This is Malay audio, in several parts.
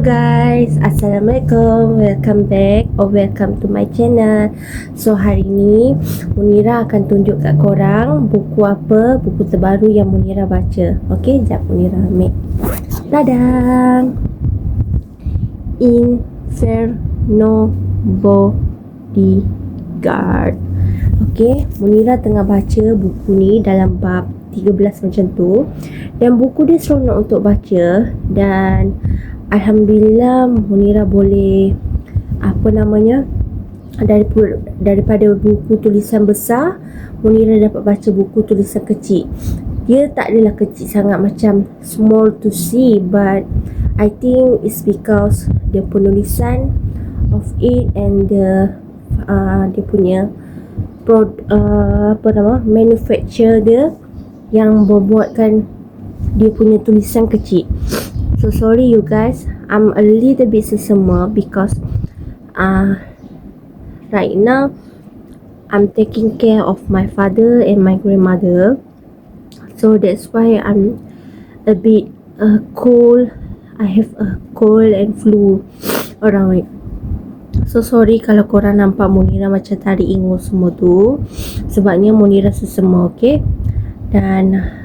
guys, Assalamualaikum. Welcome back or welcome to my channel. So hari ni Munira akan tunjuk kat korang buku apa, buku terbaru yang Munira baca. Okay, jap Munira ambil. Dadah. Inferno Bodyguard. Okay, Munira tengah baca buku ni dalam bab 13 macam tu. Dan buku dia seronok untuk baca. Dan Alhamdulillah Munira boleh daripada buku tulisan besar, Munira dapat baca buku tulisan kecil. Dia tak adalah kecil sangat macam small to see, but I think it's because the penulisan of it and the dia punya manufacture dia yang membuatkan dia punya tulisan kecil. So sorry you guys, I'm a little bit sesama because right now I'm taking care of my father and my grandmother. So that's why I'm a bit cold. I have a cold and flu around it. So sorry kalau korang nampak Munira macam tarik ingus semua tu, sebabnya Munira sesama, okay? Dan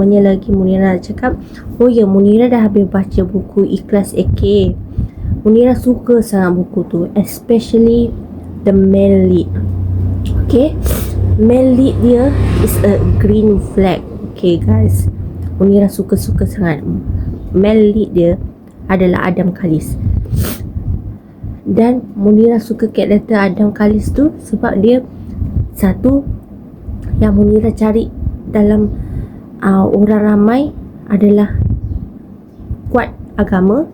Munira nak cakap, oh ya, Munira dah habis baca buku Ikhlas AK. Munira suka sangat buku tu, especially the male lead. Okay, male lead dia is a green flag. Okay guys, Munira suka sangat. Male lead dia adalah Adam Khalis. Dan Munira suka karakter Adam Khalis tu sebab dia satu yang Munira cari dalam orang ramai adalah kuat agama,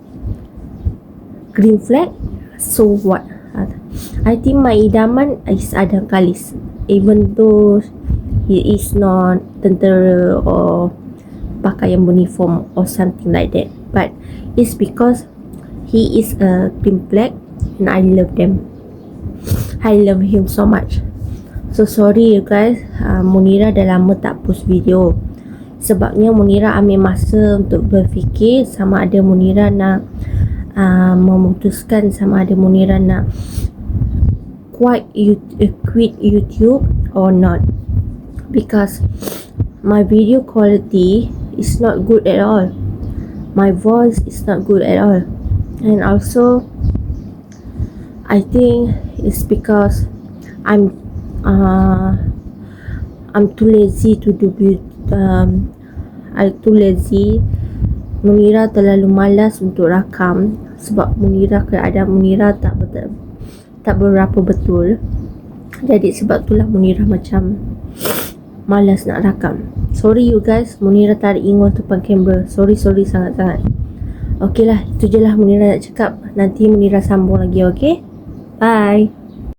green flag. So what? I think my idaman is Adam Khalis, even though he is not tentera or pakaian uniform or something like that, but it's because he is a green flag and I love them. I love him so much. So sorry you guys, Munira dah lama tak post video. Sebabnya Munira ambil masa untuk berfikir sama ada Munira nak memutuskan sama ada Munira nak quit YouTube or not, because my video quality is not good at all. My voice is not good at all, and also I think it's because I'm too lazy to do I'm too lazy. Munira terlalu malas untuk rakam sebab keadaan Munira tak berapa betul. Jadi sebab itulah Munira macam malas nak rakam. Sorry you guys, Munira tarik ingus depan kamera. Sorry sangat-sangat. Okay lah, itu je lah Munira nak cakap. Nanti Munira sambung lagi, okay? Bye.